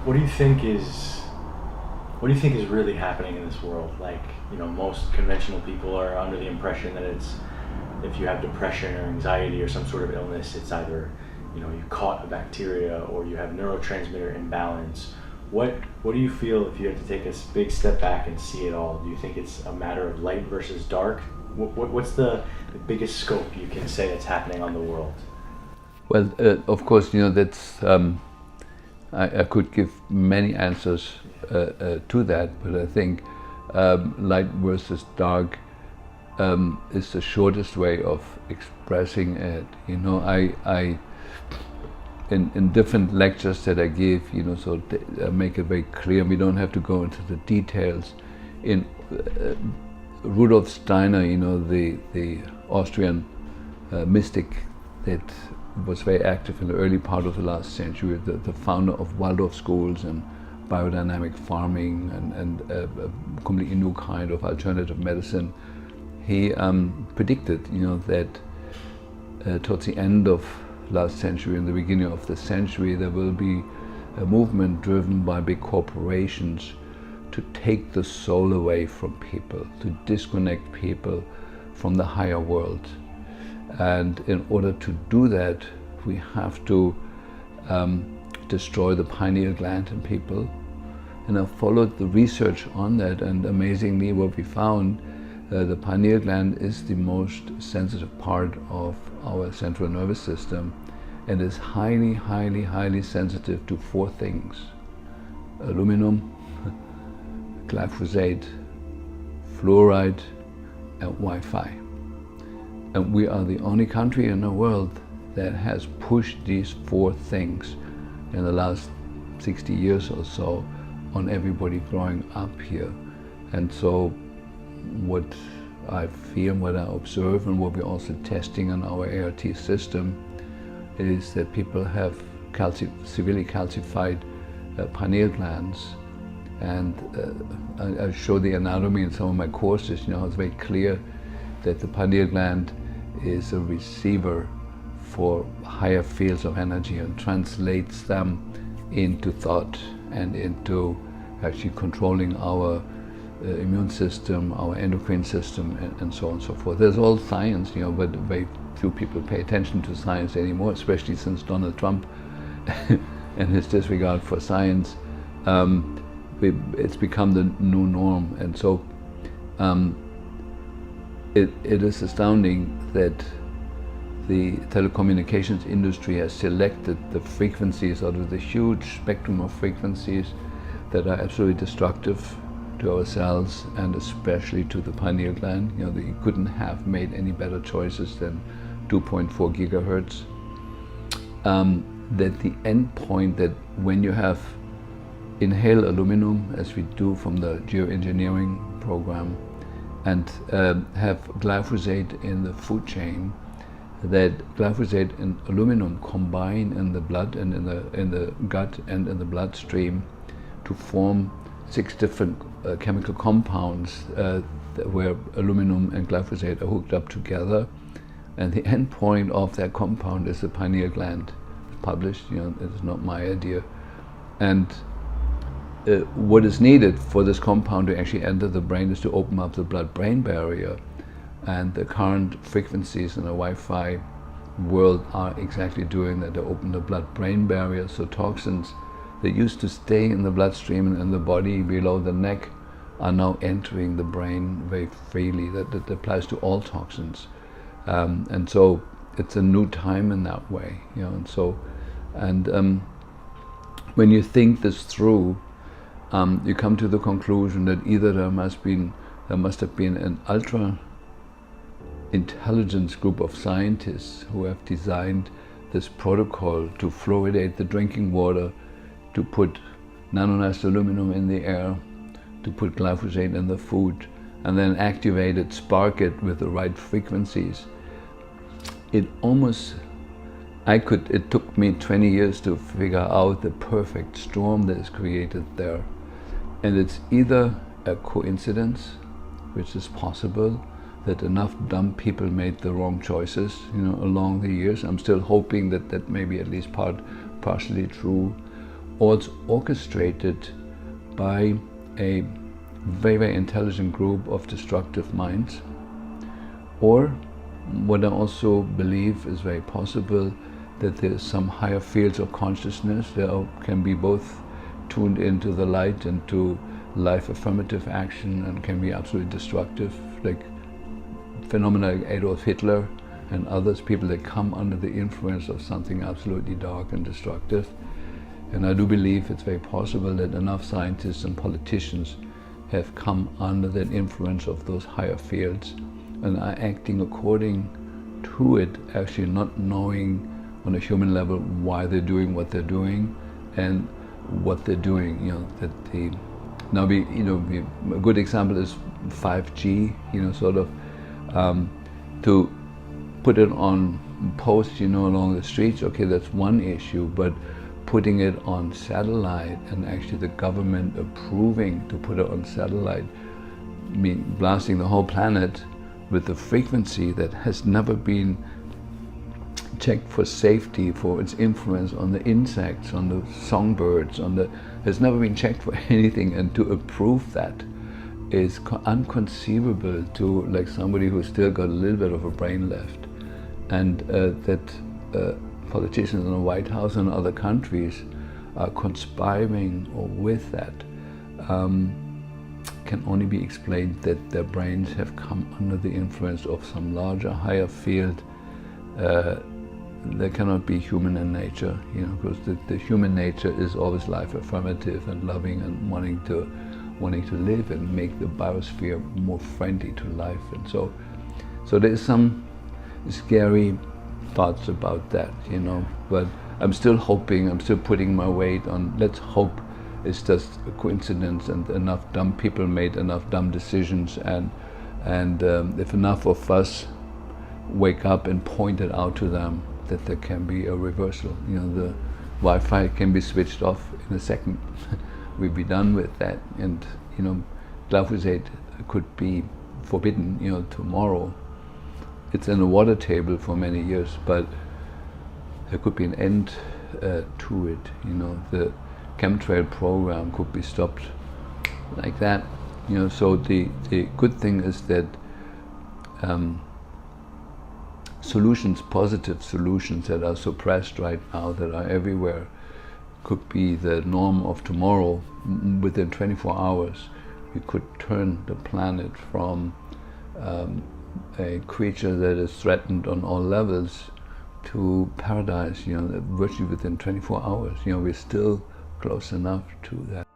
What do you think is what do you think is really happening in this world? Like, most conventional people are under the impression that it's if you have depression or anxiety or some sort of illness, it's either you caught a bacteria or you have neurotransmitter imbalance. What do you feel if you have to take a big step back and see it all? Do you think it's a matter of light versus dark? What's the biggest scope you can say that's happening on the world? Well, of course, that's I could give many answers to that, but I think light versus dark is the shortest way of expressing it. I in different lectures that I give, so I make it very clear. We don't have to go into the details. In Rudolf Steiner, the Austrian mystic that was very active in the early part of the last century, the founder of Waldorf schools and biodynamic farming and a completely new kind of alternative medicine. He predicted, that towards the end of last century and the beginning of the century, there will be a movement driven by big corporations to take the soul away from people, to disconnect people from the higher world. And in order to do that, we have to destroy the pineal gland in people. And I followed the research on that, and amazingly what we found, the pineal gland is the most sensitive part of our central nervous system and is highly, highly, highly sensitive to 4 things: aluminum, glyphosate, fluoride, and Wi-Fi. And we are the only country in the world that has pushed these 4 things in the last 60 years or so on everybody growing up here. And so what I feel, what I observe, and what we're also testing on our ART system is that people have severely calcified pineal glands. And I show the anatomy in some of my courses. It's very clear that the pineal gland is a receiver for higher fields of energy and translates them into thought and into actually controlling our immune system, our endocrine system, and so on and so forth. There's all science, but very few people pay attention to science anymore, especially since Donald Trump and his disregard for science. It's become the new norm, and so it is astounding that the telecommunications industry has selected the frequencies out of the huge spectrum of frequencies that are absolutely destructive to our cells and especially to the pineal gland. They couldn't have made any better choices than 2.4 gigahertz. That the end point, that when you have inhale aluminum, as we do from the geoengineering program, and have glyphosate in the food chain, that glyphosate and aluminum combine in the blood and in the gut and in the bloodstream to form 6 different chemical compounds where aluminum and glyphosate are hooked up together, and the end point of that compound is the pineal gland. It's published, it's not my idea. And what is needed for this compound to actually enter the brain is to open up the blood-brain barrier, and the current frequencies in the Wi-Fi world are exactly doing that. They open the blood-brain barrier, so toxins that used to stay in the bloodstream and in the body below the neck are now entering the brain very freely. That applies to all toxins, and so it's a new time in that way, And so, when you think this through, you come to the conclusion that either there must have been an ultra intelligence group of scientists who have designed this protocol to fluoridate the drinking water, to put nanonized aluminum in the air, to put glyphosate in the food, and then activate it, spark it with the right frequencies. It took me 20 years to figure out the perfect storm that is created there. And it's either a coincidence, which is possible, that enough dumb people made the wrong choices, along the years. I'm still hoping that may be at least partially true. or it's orchestrated by a very, very intelligent group of destructive minds. Or what I also believe is very possible, that there's some higher fields of consciousness that can be both tuned into the light and to life affirmative action, and can be absolutely destructive, like phenomena like Adolf Hitler and others, people that come under the influence of something absolutely dark and destructive. And I do believe it's very possible that enough scientists and politicians have come under the influence of those higher fields and are acting according to it, actually not knowing on a human level why they're doing what they're doing and what they're doing. You know, that the now a good example is 5G. You know, sort of to put it on posts, you know, along the streets. Okay, that's one issue, but putting it on satellite and actually the government approving to put it on satellite, I mean, blasting the whole planet with a frequency that has never been checked for safety, for its influence on the insects, on the songbirds, has never been checked for anything, and to approve that is unconceivable to like somebody who's still got a little bit of a brain left. And that politicians in the White House and other countries are conspiring with that can only be explained that their brains have come under the influence of some larger, higher field. They cannot be human in nature, you know, because the human nature is always life affirmative and loving and wanting to live and make the biosphere more friendly to life. And so there is some scary thoughts about that, you know, but I'm still hoping, I'm still putting my weight on, let's hope it's just a coincidence and enough dumb people made enough dumb decisions, and if enough of us wake up and point it out to them, that there can be a reversal. You know, the Wi-Fi can be switched off in a second. We'd be done with that, and you know, glyphosate could be forbidden, you know, tomorrow. It's in the water table for many years, but there could be an end to it. You know, the chemtrail program could be stopped like that. You know, so the good thing is that solutions, positive solutions that are suppressed right now, that are everywhere, could be the norm of tomorrow. Within 24 hours, we could turn the planet from a creature that is threatened on all levels to paradise, you know, virtually within 24 hours. You know, we're still close enough to that.